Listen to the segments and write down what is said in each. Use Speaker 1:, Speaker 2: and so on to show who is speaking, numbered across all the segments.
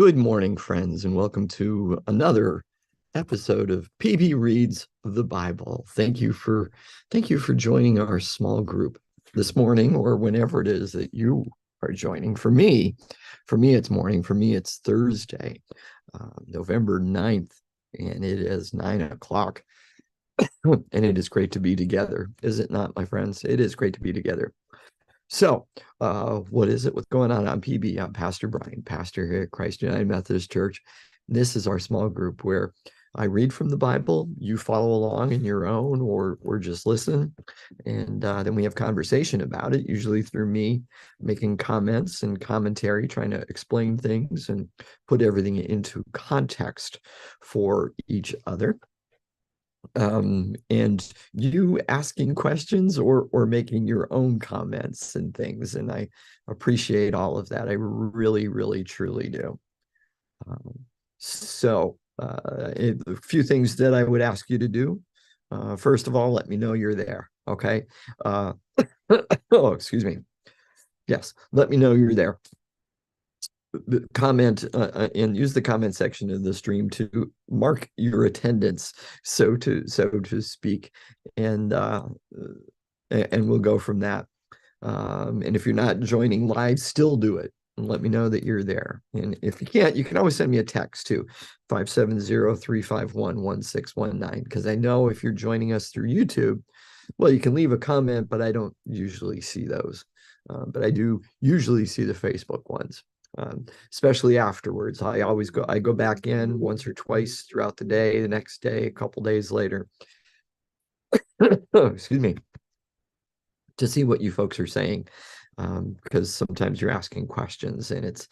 Speaker 1: Good morning, friends, and welcome to another episode of PB Reads the Bible. Thank you for joining our small group this morning, or whenever it is that you are joining. For me, it's morning. For me, it's Thursday, November 9th, and it is 9 o'clock. And it is great to be together, is it not, my friends? It is great to be together. So, what is it? What's going on? I'm PB. I'm Pastor Brian, pastor here at Christ United Methodist Church. This is our small group where I read from the Bible. You follow along in your own, or just listen, and then we have conversation about it. Usually through me making comments and commentary, trying to explain things and put everything into context for each other, and you asking questions or making your own comments and things. And I appreciate all of that. I really, really, truly do. A few things that I would ask you to do. First of all, let me know you're there. Okay. Uh, oh, excuse me. Yes, let me know you're there. Comment and use the comment section of the stream to mark your attendance, so to speak, and we'll go from that. And if you're not joining live, still do it and let me know that you're there. And if you can't, you can always send me a text to 570-351-1619, because I know if you're joining us through YouTube, well, you can leave a comment, but I don't usually see those. But I do usually see the Facebook ones. Especially afterwards. I go back in once or twice throughout the day, the next day, a couple days later. Excuse me, to see what you folks are saying, because sometimes you're asking questions, and it's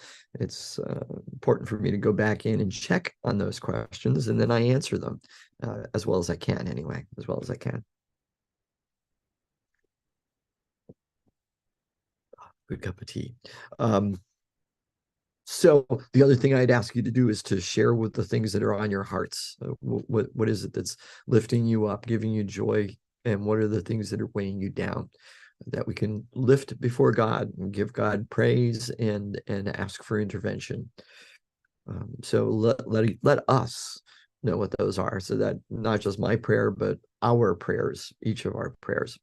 Speaker 1: important for me to go back in and check on those questions, and then I answer them as well as I can. Anyway, as well as I can. Good cup of tea. So the other thing I'd ask you to do is to share with the things that are on your hearts. What is it that's lifting you up, giving you joy, and what are the things that are weighing you down, that we can lift before God and give God praise and ask for intervention. So let us know what those are, so that not just my prayer, but our prayers, each of our prayers,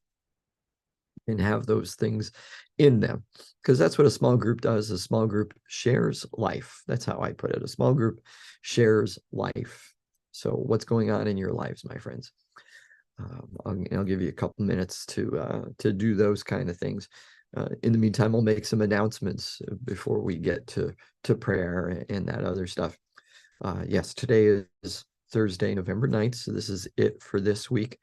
Speaker 1: and have those things in them, because that's what a small group does. A small group shares life. That's how I put it. A small group shares life. So what's going on in your lives, my friends? I'll give you a couple minutes to do those kind of things. In the meantime, I'll make some announcements before we get to prayer and that other stuff. Yes, today is Thursday, November 9th, so this is it for this week.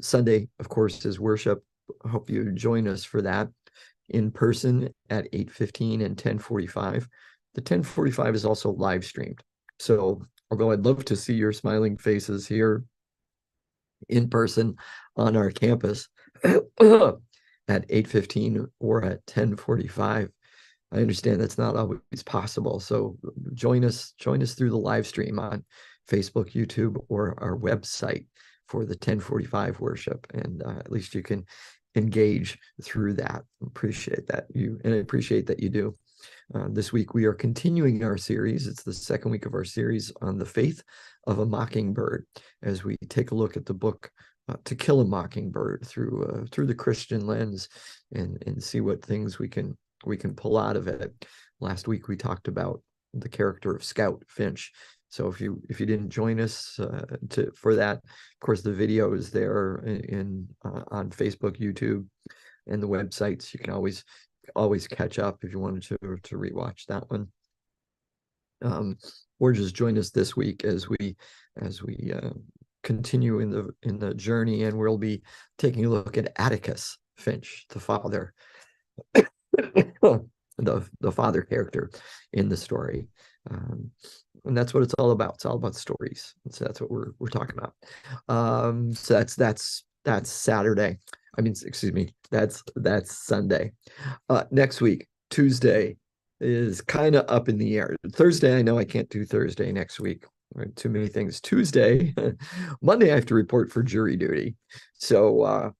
Speaker 1: Sunday, of course, is worship. I hope you join us for that in person at 8:15 and 10:45. The 10:45 is also live streamed. So although I'd love to see your smiling faces here in person on our campus at 8:15 or at 10:45, I understand that's not always possible. So join us through the live stream on Facebook, YouTube, or our website for the 10:45 worship, and at least you can engage through that. Appreciate that and I appreciate that you do. This week we are continuing our series. It's the second week of our series on the faith of a mockingbird, as we take a look at the book To Kill a Mockingbird through the Christian lens, and see what things we can pull out of it. Last week we talked about the character of Scout Finch. So if you didn't join us for that, of course the video is there on Facebook, YouTube, and the websites. You can always catch up if you wanted to rewatch that one. Or just join us this week as we continue in the journey, and we'll be taking a look at Atticus Finch, the father, the father character in the story. And that's what it's all about. It's all about stories. So that's what we're talking about. So that's Saturday. I mean, excuse me, that's Sunday. Next week, Tuesday, is kind of up in the air. Thursday, I know I can't do Thursday next week. Right, too many things. Tuesday, Monday, I have to report for jury duty. So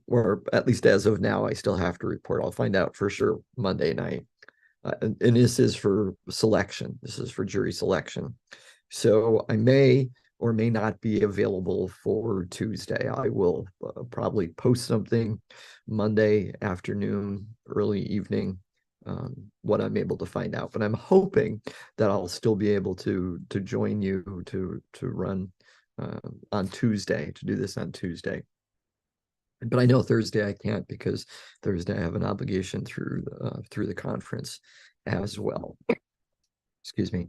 Speaker 1: or at least as of now, I still have to report. I'll find out for sure Monday night. and this is for selection. This is for jury selection. So I may or may not be available for Tuesday. I will probably post something Monday afternoon, early evening, what I'm able to find out. But I'm hoping that I'll still be able to join you to run on Tuesday, to do this on Tuesday. But I know Thursday I can't, because Thursday I have an obligation through the conference as well. Excuse me.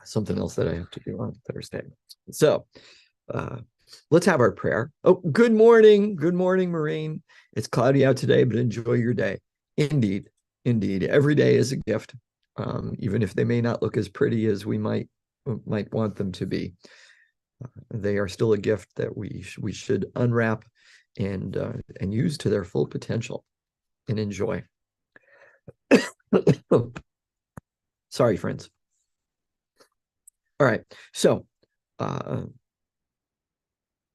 Speaker 1: Something else that I have to do on Thursday. So let's have our prayer. Oh, good morning. Good morning, Maureen. It's cloudy out today, but enjoy your day. Indeed. Indeed. Every day is a gift, even if they may not look as pretty as we might want them to be. They are still a gift that we should unwrap and use to their full potential and enjoy. Sorry, friends. All right, so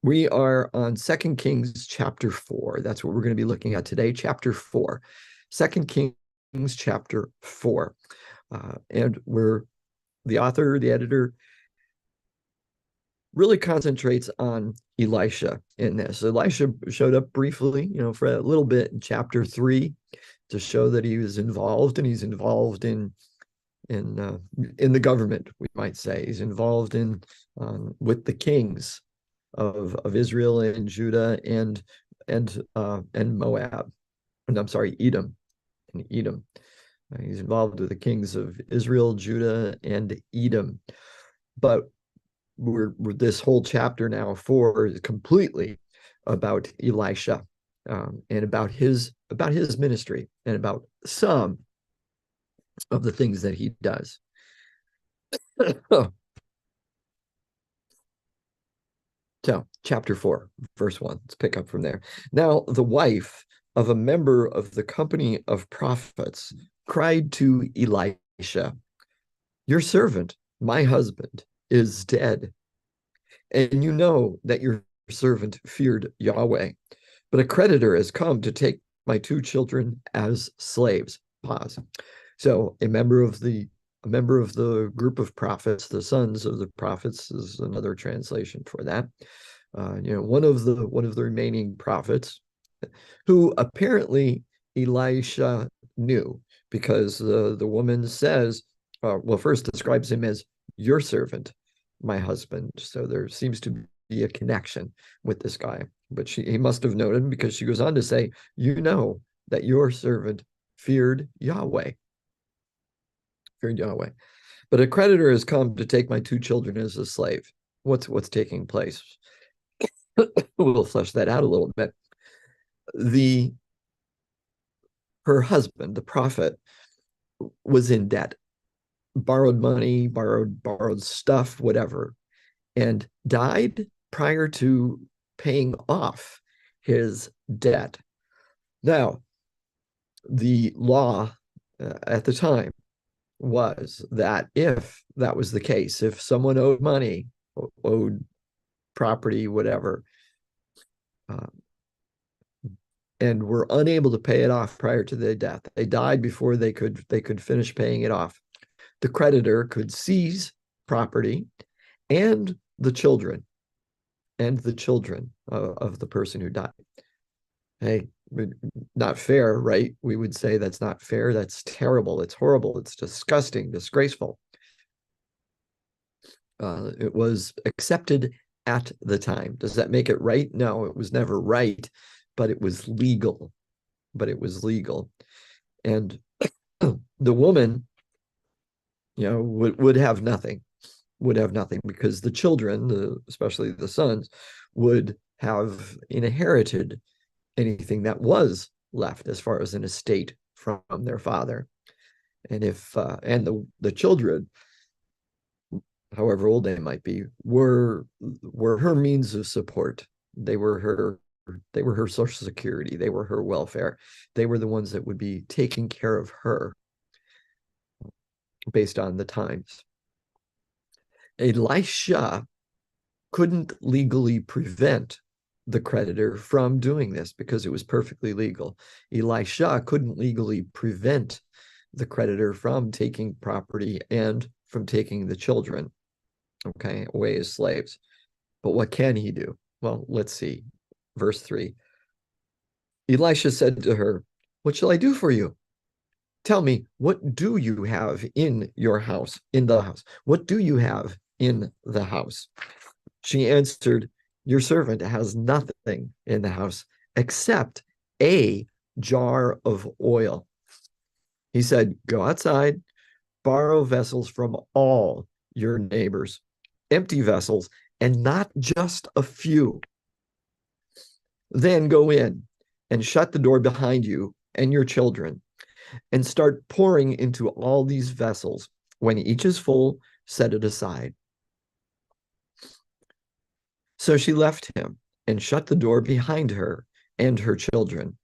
Speaker 1: we are on 2 Kings chapter 4. That's what we're going to be looking at today, chapter 4. 2 Kings chapter 4. And the author, the editor, really concentrates on Elisha in this. Elisha showed up briefly, for a little bit in chapter 3 to show that he was involved, and he's involved in the government, we might say. He's involved with the kings of Israel and Judah and Moab, and I'm sorry, Edom. He's involved with the kings of Israel, Judah, and Edom. But we're this whole chapter now 4 is completely about Elisha, and about his ministry, and about some of the things that he does. So, chapter 4, verse 1. Let's pick up from there. Now, the wife of a member of the company of prophets cried to Elisha, "Your servant, my husband, is dead. And you know that your servant feared Yahweh. But a creditor has come to take my 2 children as slaves." Pause. So a member of the group of prophets, the sons of the prophets is another translation for that. One of the remaining prophets, who apparently Elisha knew, because the woman says, first describes him as your servant, my husband. So there seems to be a connection with this guy. But he must have known him, because she goes on to say, "You know that your servant feared Yahweh." Feared Yahweh. "But a creditor has come to take my 2 children as a slave." What's taking place? We'll flesh that out a little bit. Her husband, the prophet, was in debt, borrowed money, borrowed stuff, whatever, and died prior to paying off his debt. Now, the law at the time was that if that was the case, if someone owed money, owed property, whatever, and were unable to pay it off prior to their death, they died before they could finish paying it off, the creditor could seize property and the children of the person who died. Hey, not fair, right? We would say that's not fair. That's terrible. It's horrible. It's disgusting, disgraceful. It was accepted at the time. Does that make it right? No, it was never right, but it was legal. And the woman, would have nothing, because the children, especially the sons, would have inherited anything that was left as far as an estate from their father. And if the children, however old they might be, were her means of support. They were her social security. They were her welfare. They were the ones that would be taking care of her based on the times. Elisha couldn't legally prevent the creditor from doing this because it was perfectly legal. Elisha couldn't legally prevent the creditor from taking property and from taking the children, okay, away as slaves. But what can he do? Well, let's see. Verse 3. Elisha said to her, "What shall I do for you? Tell me, what do you have in your house, in the house? What do you have in the house?" She answered, "Your servant has nothing in the house except a jar of oil." He said, "Go outside, borrow vessels from all your neighbors, empty vessels, and not just a few. Then go in and shut the door behind you and your children, and start pouring into all these vessels. When each is full, set it aside." So she left him and shut the door behind her and her children.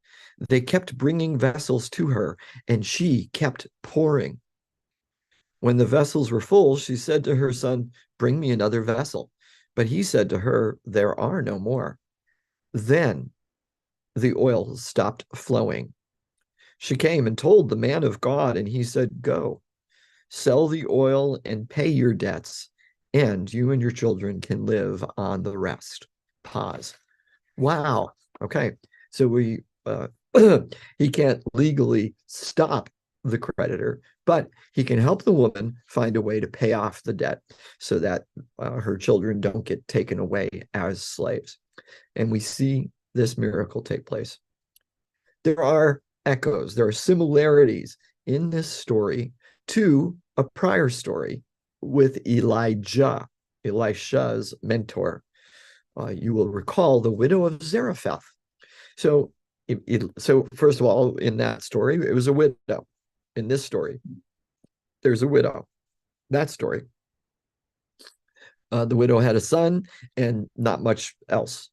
Speaker 1: They kept bringing vessels to her, and she kept pouring. When the vessels were full, she said to her son, "Bring me another vessel." But he said to her, "There are no more." Then the oil stopped flowing. She came and told the man of God, and he said, "Go, sell the oil and pay your debts, and you and your children can live on the rest." Pause. Wow. Okay. So he can't legally stop the creditor, but he can help the woman find a way to pay off the debt so that her children don't get taken away as slaves. And we see this miracle take place. There are echoes, there are similarities in this story to a prior story with Elijah, Elisha's mentor. You will recall the widow of Zarephath. So, so first of all, in that story, it was a widow. In this story, there's a widow. That story, the widow had a son and not much else.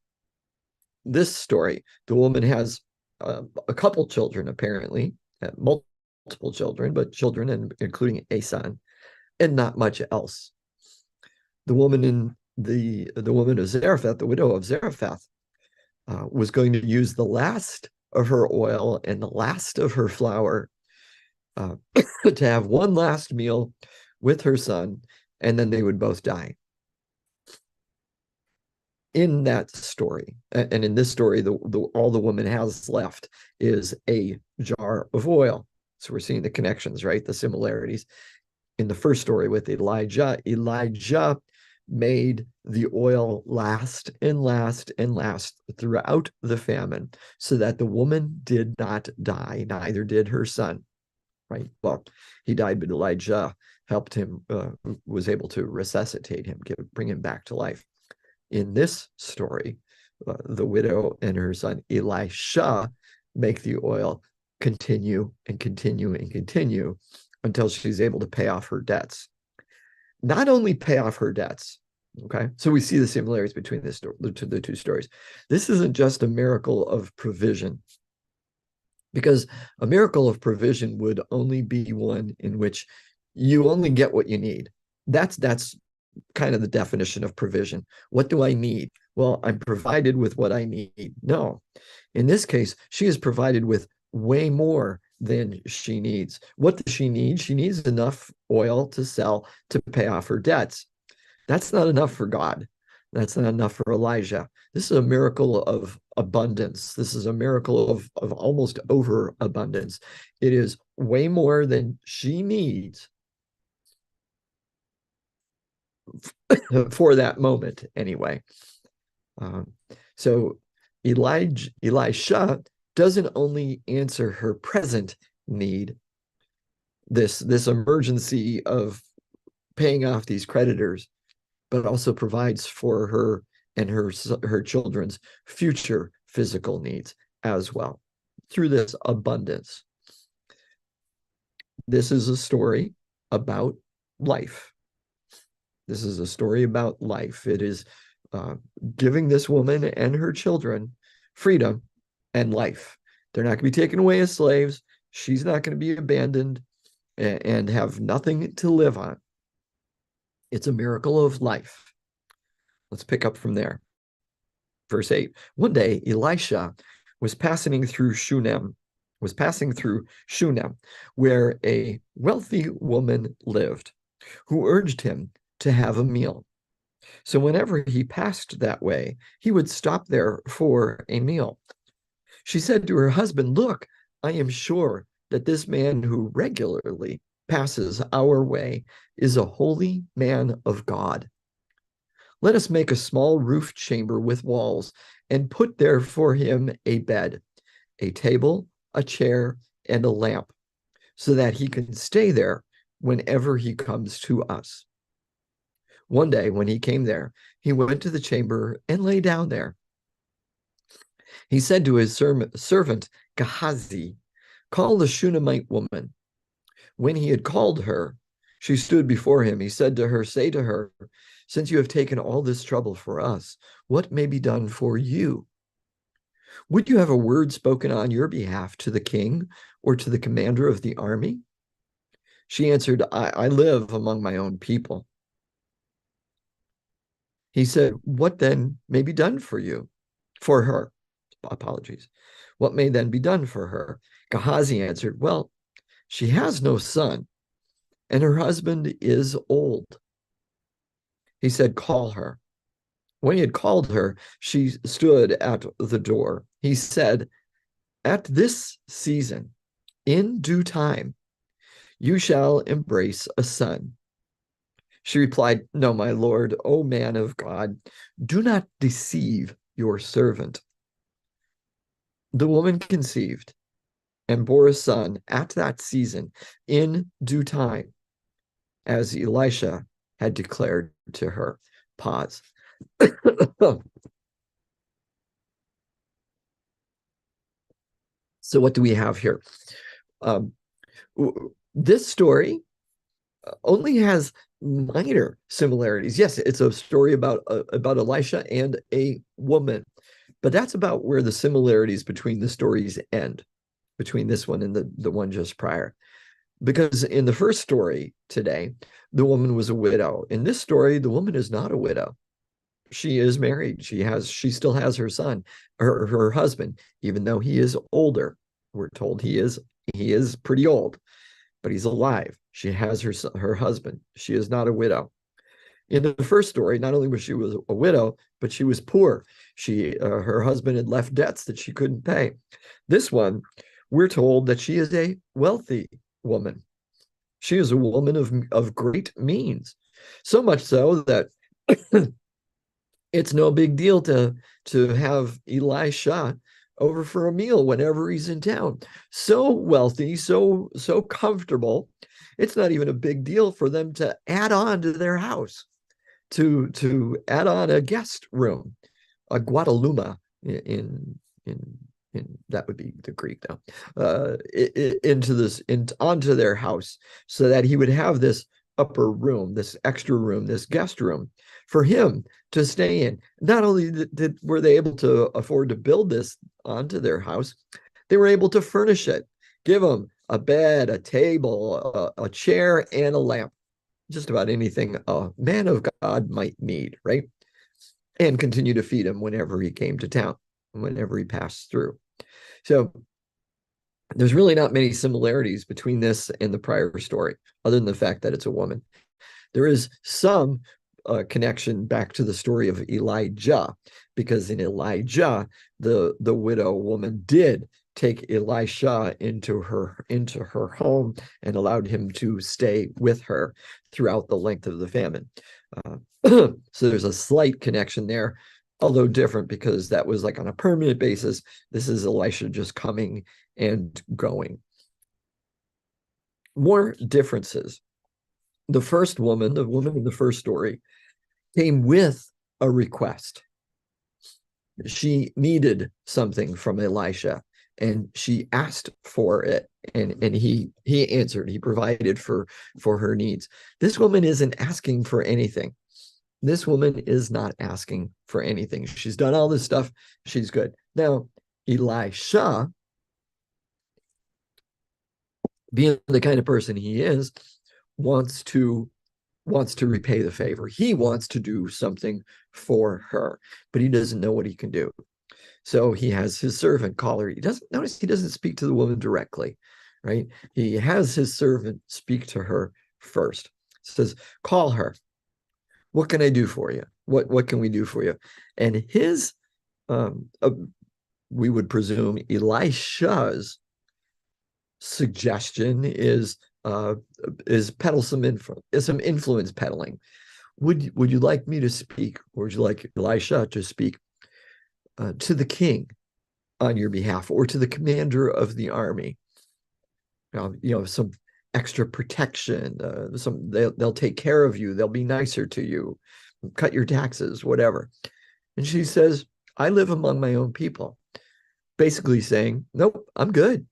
Speaker 1: This story, the woman has a couple children, apparently, multiple children, but children, and including a son, and not much else. The woman in the woman of Zarephath, the widow of Zarephath, was going to use the last of her oil and the last of her flour to have one last meal with her son, and then they would both die. In that story, and in this story, all the woman has left is a jar of oil. So we're seeing the connections, right? The similarities. In the first story with Elijah, Elijah made the oil last and last and last throughout the famine so that the woman did not die, neither did her son, right? Well, he died, but Elijah helped him, was able to resuscitate him, bring him back to life. In this story, the widow and her son Elisha make the oil continue and continue and continue until she's able to pay off her debts. Not only pay off her debts, okay? So we see the similarities between the two stories. This isn't just a miracle of provision, because a miracle of provision would only be one in which you only get what you need. That's kind of the definition of provision. What do I need? Well, I'm provided with what I need. No. In this case, she is provided with way more than she needs. What does she need? She needs enough oil to sell to pay off her debts. That's not enough for God. That's not enough for Elijah. This is a miracle of abundance. This is a miracle of almost overabundance. It is way more than she needs for that moment, anyway. So Elisha doesn't only answer her present need, this emergency of paying off these creditors, but also provides for her and her children's future physical needs as well through this abundance. This is a story about life. This is a story about life. It is giving this woman and her children freedom and life. They're not going to be taken away as slaves. She's not going to be abandoned and have nothing to live on. It's a miracle of life. Let's pick up from there. Verse 8. One day Elisha was passing through Shunem, where a wealthy woman lived, who urged him to have a meal. So whenever he passed that way, he would stop there for a meal. She said to her husband, "Look, I am sure that this man who regularly passes our way is a holy man of God. Let us make a small roof chamber with walls and put there for him a bed, a table, a chair, and a lamp, so that he can stay there whenever he comes to us." One day when he came there, he went to the chamber and lay down there. He said to his servant Gehazi, "Call the Shunammite woman." When he had called her, she stood before him. He said to her, "Say to her, since you have taken all this trouble for us, what may be done for you? Would you have a word spoken on your behalf to the king or to the commander of the army?" She answered, I live among my own people." He said, "What then may be done for you?" For her. Apologies. "What may then be done for her?" Gehazi answered, "Well, she has no son, and her husband is old." He said, "Call her." When he had called her, she stood at the door. He said, "At this season, in due time, you shall embrace a son." She replied, "No, my lord, O man of God, do not deceive your servant." The woman conceived and bore a son at that season in due time, as Elisha had declared to her. Pause. So what do we have here? Um, this story only has minor similarities. Yes, it's a story about Elisha and a woman, but that's about where the similarities between the stories end, between this one and the one just prior. Because in the first story today, the woman was a widow. In this story, the woman is not a widow. She is married. She still has her son, her husband, even though he is older. We're told he is pretty old, but he's alive. She has her husband. She is not a widow. In the first story, not only was she a widow, but she was poor. Her husband had left debts that she couldn't pay. This one, we're told that she is a wealthy woman. She is a woman of great means, so much so that it's no big deal to have Elisha over for a meal whenever he's in town. So wealthy, so comfortable. It's not even a big deal for them to add on to their house, to add on a guest room, a guadaluma in that would be the Greek now, onto their house, so that he would have this upper room, this extra room, this guest room for him to stay in. Not only were they able to afford to build this onto their house, they were able to furnish it, give him a bed, a table, a chair, and a lamp. Just about anything a man of God might need, right? And continue to feed him whenever he came to town, whenever he passed through. So there's really not many similarities between this and the prior story, other than the fact that it's a woman. There is some connection back to the story of Elijah, because in Elijah, the widow woman did take Elisha into her home and allowed him to stay with her throughout the length of the famine. So there's a slight connection there, although different, because that was like on a permanent basis. This is Elisha just coming and going. More differences. The first woman, the woman in the first story, came with a request. She needed something from Elisha, and she asked for it, and he answered. He provided for her needs. This woman isn't asking for anything. This woman is not asking for anything. She's done all this stuff. She's good. Now, Elisha, being the kind of person he is, wants to wants to repay the favor. He wants to do something for her, but he doesn't know what he can do. So he has his servant call her. He doesn't speak to the woman directly, right? He has his servant speak to her first. Says, call her. What can I do for you? What can we do for you? And his we would presume Elisha's suggestion is peddle some influence peddling. Would you like me to speak, or would you like Elisha to speak to the king on your behalf, or to the commander of the army? Some extra protection. They'll take care of you. They'll be nicer to you. Cut your taxes, whatever. And she says, I live among my own people. Basically saying, nope, I'm good.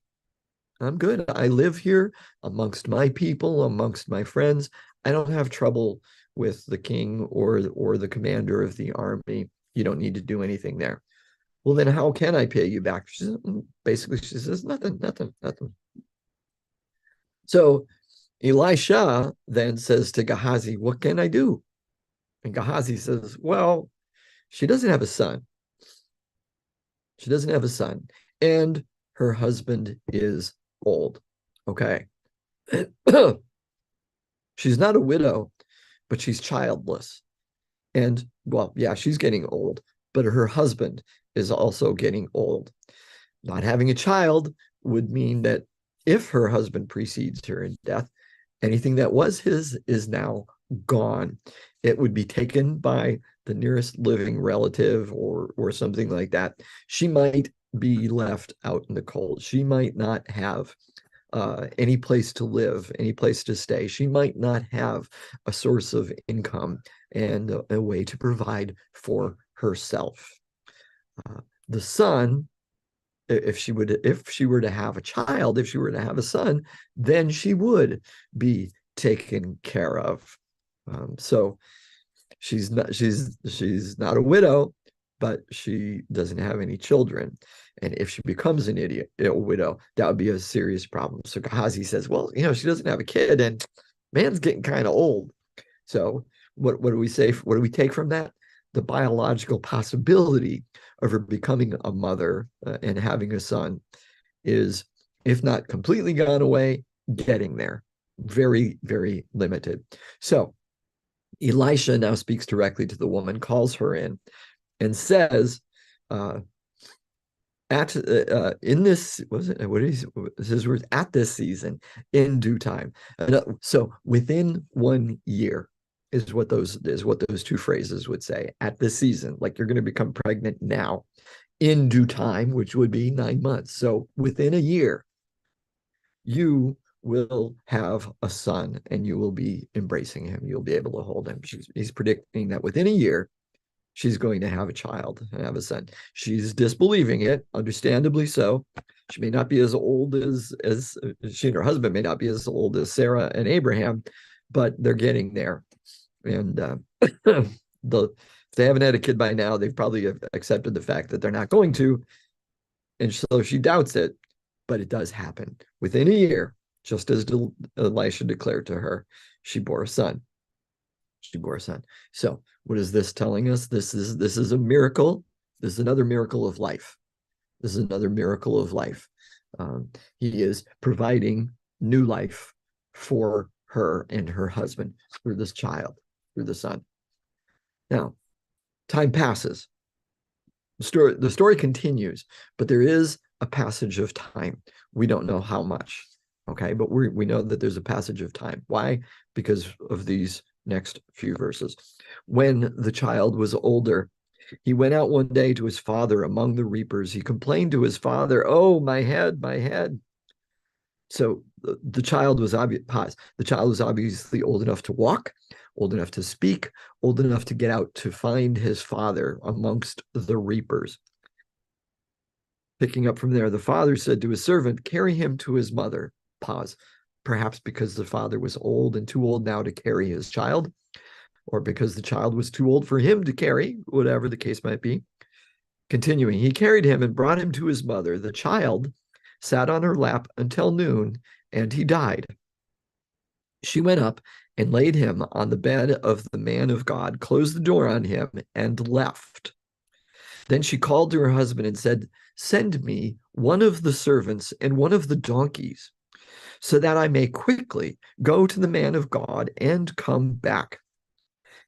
Speaker 1: I'm good. I live here amongst my people, amongst my friends. I don't have trouble with the king or the commander of the army. You don't need to do anything there. Well, then how can I pay you back? She says, nothing. So Elisha then says to Gehazi, what can I do? And Gehazi says, well, she doesn't have a son. She doesn't have a son. And her husband is old. Okay. She's not a widow, but she's childless. And well, yeah, she's getting old, but her husband is also getting old. Not having a child would mean that if her husband precedes her in death, anything that was his is now gone. It would be taken by the nearest living relative or something like that. She might be left out in the cold. She might not have any place to live, any place to stay. She might not have a source of income and a way to provide for herself. The son, if she were to have a child, if she were to have a son, then she would be taken care of. So she's not a widow, but she doesn't have any children. And if she becomes a widow, that would be a serious problem. So Gehazi says, well, she doesn't have a kid, and man's getting kind of old. So what do we say? What do we take from that? The biological possibility of her becoming a mother and having a son is, if not completely gone away, getting there. Very, very limited. So Elisha now speaks directly to the woman, calls her in, and says, in this, what is his words? At this season, in due time. So within 1 year is what those two phrases would say. At this season, like you're going to become pregnant now. In due time, which would be 9 months. So within a year, you will have a son and you will be embracing him. You'll be able to hold him. He's predicting that within a year, she's going to have a child and have a son. She's disbelieving it, understandably so. She may not be as old as she and her husband may not be as old as Sarah and Abraham, but they're getting there. And if they haven't had a kid by now, they've probably accepted the fact that they're not going to. And so she doubts it, but it does happen. Within a year, just as Elisha declared to her, she bore a son. So what is this telling us? This is a miracle. This is another miracle of life. He is providing new life for her and her husband through this child, through the son. Now, time passes. The story continues, but there is a passage of time. We don't know how much, okay? But we know that there's a passage of time. Why? Because of these next few verses. When the child was older, he went out one day to his father among the reapers. He complained to his father, "Oh, my head, my head." So the child was obviously old enough to walk, old enough to speak, old enough to get out to find his father amongst the reapers. Picking up from there, the father said to his servant, "Carry him to his mother." Pause. Perhaps because the father was old and too old now to carry his child, or because the child was too old for him to carry, whatever the case might be. Continuing, he carried him and brought him to his mother. The child sat on her lap until noon, and he died. She went up and laid him on the bed of the man of God, closed the door on him, and left. Then she called to her husband and said, "Send me one of the servants and one of the donkeys, so that I may quickly go to the man of God and come back."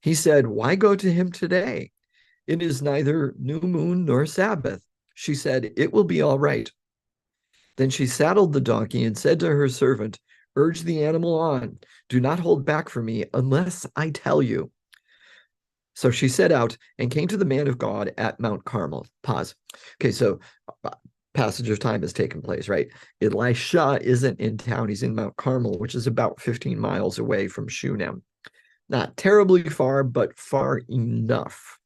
Speaker 1: He said, "Why go to him today? It is neither new moon nor Sabbath." She said, "It will be all right." Then she saddled the donkey and said to her servant, "Urge the animal on. Do not hold back for me unless I tell you." So she set out and came to the man of God at Mount Carmel. Pause. Okay, so passage of time has taken place, right? Elisha isn't in town. He's in Mount Carmel, which is about 15 miles away from Shunem. Not terribly far, but far enough.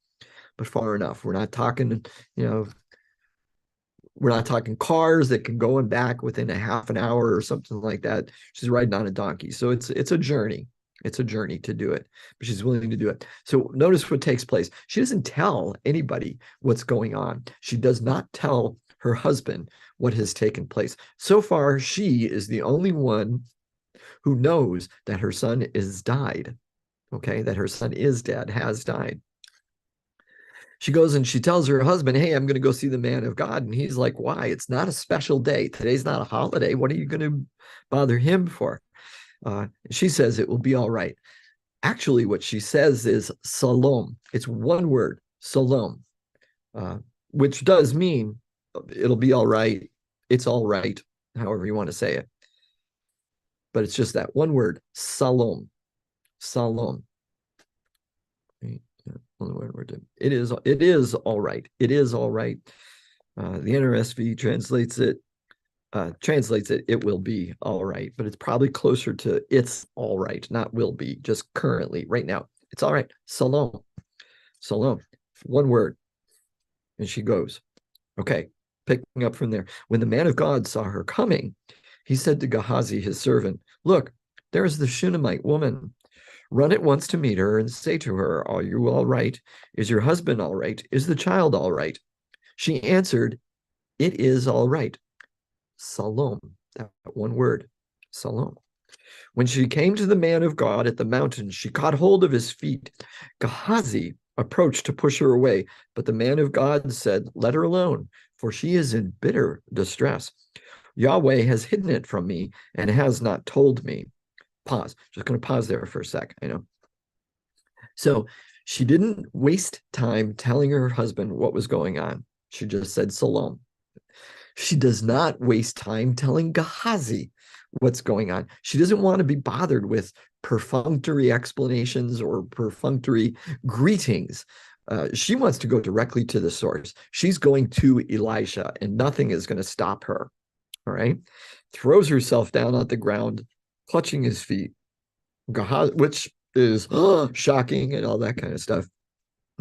Speaker 1: But far enough. We're not talking, we're not talking cars that can go and back within a half an hour or something like that. She's riding on a donkey. So it's a journey. It's a journey to do it, but she's willing to do it. So notice what takes place. She doesn't tell anybody what's going on. She does not tell her husband what has taken place. So far, she is the only one who knows that her son is died. Okay, that her son is dead, has died. She goes and she tells her husband, "Hey, I'm going to go see the man of God." And he's like, "Why? It's not a special day. Today's not a holiday. What are you going to bother him for?" She says it will be all right. Actually, what she says is salom. It's one word, salom, which does mean it'll be all right. It's all right, however you want to say it. But it's just that one word, salom, salom. It is all right. It is all right. The NRSV translates it, it will be all right, but it's probably closer to it's all right, not will be, just currently, right now. It's all right. Salom. Salom. One word. And she goes. Okay, picking up from there. When the man of God saw her coming, he said to Gehazi, his servant, "Look, there is the Shunammite woman. Run at once to meet her and say to her, 'Are you all right? Is your husband all right? Is the child all right?' She answered, 'It is all right.'" Salom, that one word, salom. When she came to the man of God at the mountain, she caught hold of his feet. Gehazi approached to push her away, but the man of God said, "Let her alone, for she is in bitter distress. Yahweh has hidden it from me and has not told me." Pause. Just going to pause there for a sec. I know. So she didn't waste time telling her husband what was going on. She just said salom. She does not waste time telling Gehazi what's going on. She doesn't want to be bothered with perfunctory explanations or perfunctory greetings. She wants to go directly to the source. She's going to Elisha, and nothing is going to stop her. All right. Throws herself down on the ground, clutching his feet, which is shocking and all that kind of stuff.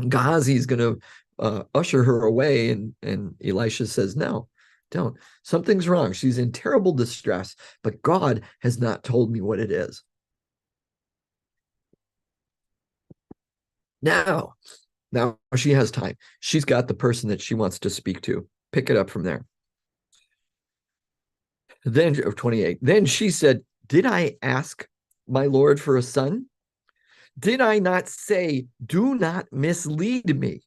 Speaker 1: Gehazi is going to usher her away, and Elisha says, "No, don't. Something's wrong. She's in terrible distress, but God has not told me what it is." Now she has time. She's got the person that she wants to speak to. Pick it up from there. Then, 28. Then she said, "Did I ask my Lord for a son? Did I not say, 'Do not mislead me'?"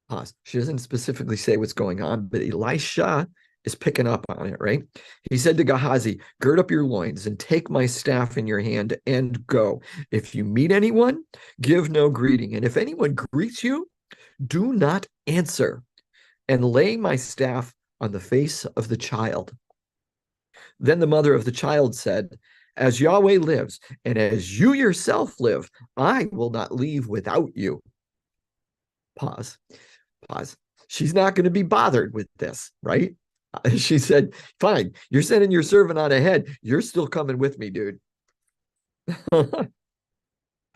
Speaker 1: Pause. She doesn't specifically say what's going on, but Elisha is picking up on it, right? He said to Gehazi, "Gird up your loins and take my staff in your hand and go. If you meet anyone, give no greeting. And if anyone greets you, do not answer. And lay my staff on the face of the child." Then the mother of the child said, "As Yahweh lives, and as you yourself live, I will not leave without you." Pause. Pause. She's not going to be bothered with this, right? She said, "Fine, you're sending your servant on ahead. You're still coming with me, dude."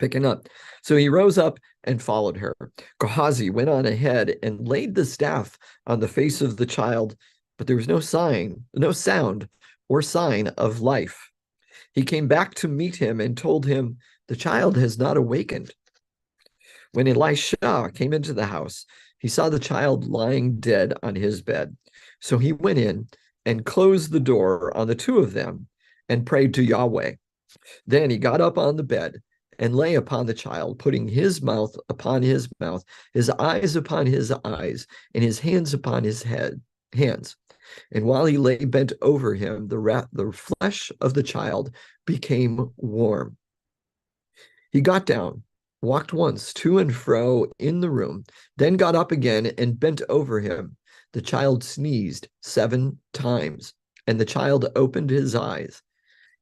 Speaker 1: Picking up. So he rose up and followed her. Gehazi went on ahead and laid the staff on the face of the child, but there was no sound or sign of life. He came back to meet him and told him, "The child has not awakened." When Elisha came into the house, he saw the child lying dead on his bed. So he went in and closed the door on the two of them and prayed to Yahweh. Then he got up on the bed and lay upon the child, putting his mouth upon his mouth, his eyes upon his eyes, and his hands upon his hands. And while he lay bent over him, the flesh of the child became warm. He got down, walked once to and fro in the room, then got up again and bent over him. The child sneezed 7 times, and the child opened his eyes.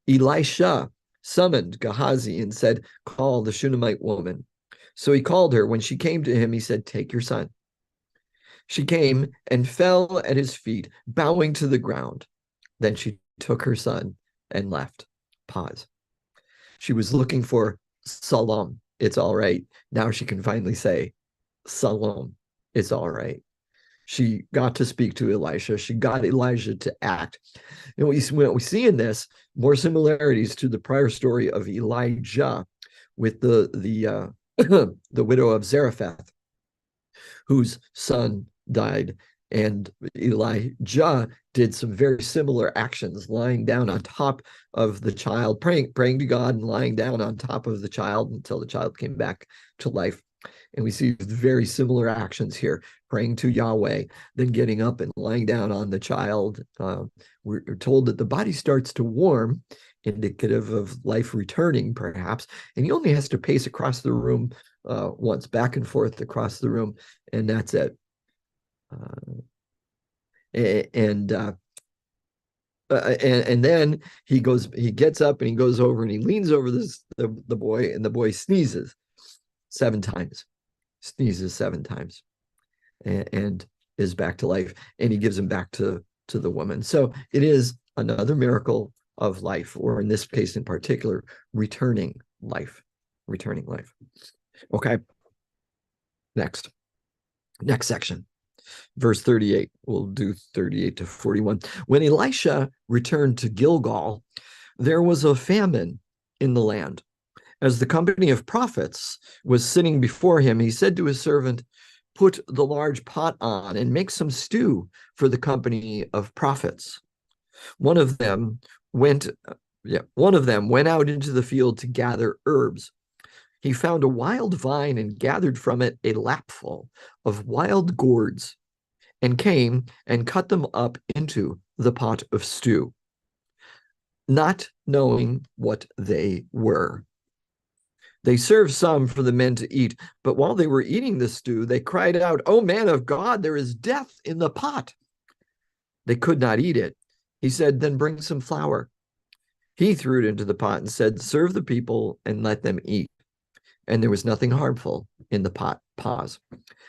Speaker 1: Elisha summoned Gehazi and said, "Call the Shunammite woman." So he called her. When she came to him, he said, "Take your son." She came and fell at his feet, bowing to the ground. Then she took her son and left. Pause. She was looking for Salam. It's all right. Now she can finally say, Salam. It's all right. She got to speak to Elisha. She got Elijah to act. And what we see in this, more similarities to the prior story of Elijah with the widow of Zarephath, whose son died. And Elijah did some very similar actions, lying down on top of the child, praying to God and lying down on top of the child until the child came back to life. And we see very similar actions here, praying to Yahweh, then getting up and lying down on the child. We're told that the body starts to warm, indicative of life returning, perhaps. And he only has to pace across the room once, back and forth across the room, and that's it. And then he gets up and he goes over and he leans over the boy, and the boy sneezes 7 times. Sneezes 7 times and is back to life, and he gives him back to the woman. So it is another miracle of life, or in this case in particular, returning life. Okay. Next section, verse 38. We'll do 38 to 41. When Elisha returned to Gilgal, there was a famine in the land. As the company of prophets was sitting before him, he said to his servant, "Put the large pot on and make some stew for the company of prophets." One of them went out into the field to gather herbs. He found a wild vine and gathered from it a lapful of wild gourds, and came and cut them up into the pot of stew, not knowing what they were. They served some for the men to eat, but while they were eating the stew, they cried out, "O man of God, there is death in the pot." They could not eat it. He said, "Then bring some flour." He threw it into the pot and said, "Serve the people and let them eat." And there was nothing harmful in the pot. Pause.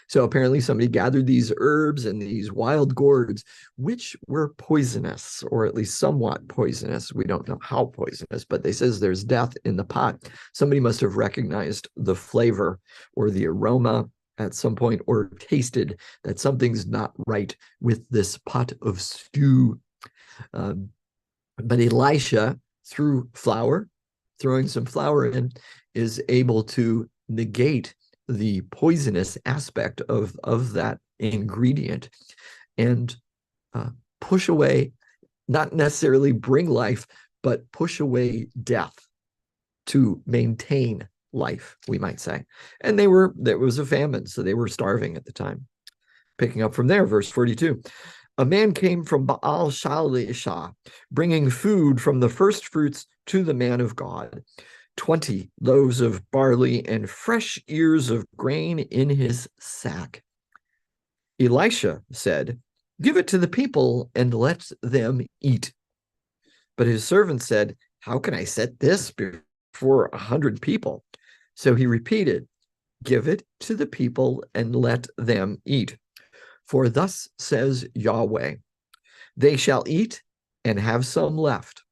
Speaker 1: So apparently somebody gathered these herbs and these wild gourds, which were poisonous, or at least somewhat poisonous. We don't know how poisonous, but they says there's death in the pot. Somebody must have recognized the flavor or the aroma at some point, or tasted that something's not right with this pot of stew. But Elisha, through throwing some flour in, is able to negate the poisonous aspect of that ingredient and push away, not necessarily bring life, but push away death to maintain life, we might say. And there was a famine, so they were starving at the time. Picking up from there, verse 42. A man came from Baal Shalisha, bringing food from the first fruits to the man of God, 20 loaves of barley and fresh ears of grain in his sack. Elisha said, "Give it to the people and let them eat." But his servant said, "How can I set this before 100 people?" So he repeated, "Give it to the people and let them eat. For thus says Yahweh, they shall eat and have some left."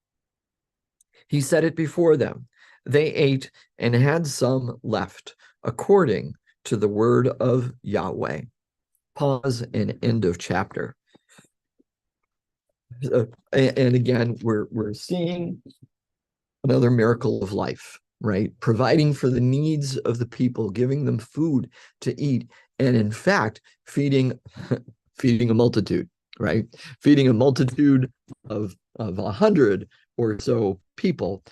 Speaker 1: He set it before them. They ate and had some left, according to the word of Yahweh. Pause and end of chapter. And again, we're seeing another miracle of life, right? Providing for the needs of the people, giving them food to eat, and in fact, feeding a multitude, right? Feeding a multitude of of 100 or so people,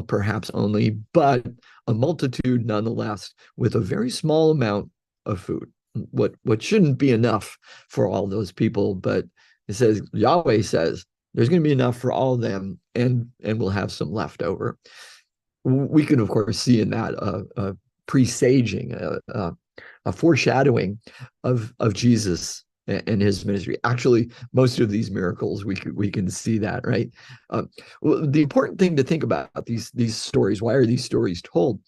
Speaker 1: perhaps only, but a multitude nonetheless with a very small amount of food. What shouldn't be enough for all those people, but it says Yahweh says there's going to be enough for all of them, and we'll have some left over. We can of course see in that presaging, a foreshadowing of Jesus and his ministry. Actually, most of these miracles we can see that, right? Well, the important thing to think about these stories. Why are these stories told?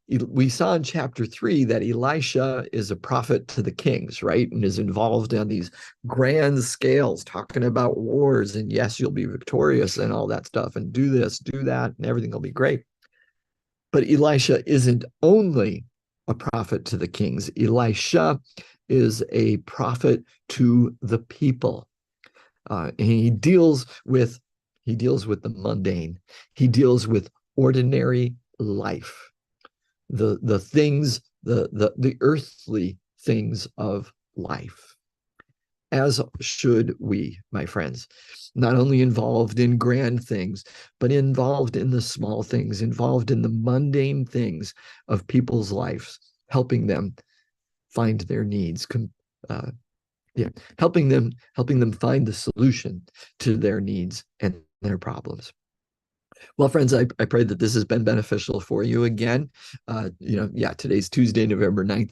Speaker 1: We saw in chapter 3 that Elisha is a prophet to the kings, right? And is involved on these grand scales, talking about wars and yes, you'll be victorious and all that stuff, and do this, do that, and everything will be great. But Elisha isn't only a prophet to the kings. Elisha is a prophet to the people. And he deals with the mundane. He deals with ordinary life, the things, the earthly things of life. As should we, my friends, not only involved in grand things, but involved in the small things, involved in the mundane things of people's lives, helping them find their needs, yeah, helping them find the solution to their needs and their problems. Well, friends, I pray that this has been beneficial for you again. Today's Tuesday, November 9th.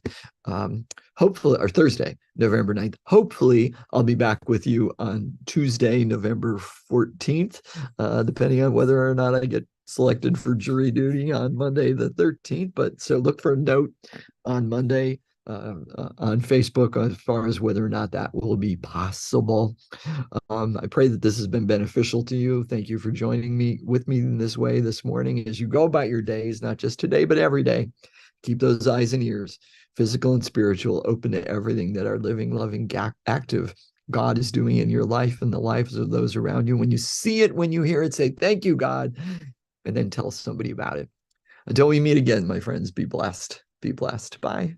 Speaker 1: Hopefully, or Thursday, November 9th. Hopefully, I'll be back with you on Tuesday, November 14th, depending on whether or not I get selected for jury duty on Monday the 13th. But so look for a note on Monday on Facebook as far as whether or not that will be possible. I pray that this has been beneficial to you. Thank you for joining me in this way this morning as you go about your days, not just today, but every day. Keep those eyes and ears, physical and spiritual, open to everything that our living, loving, active God is doing in your life and the lives of those around you. When you see it, when you hear it, say, thank you, God, and then tell somebody about it. Until we meet again, my friends, be blessed. Be blessed. Bye.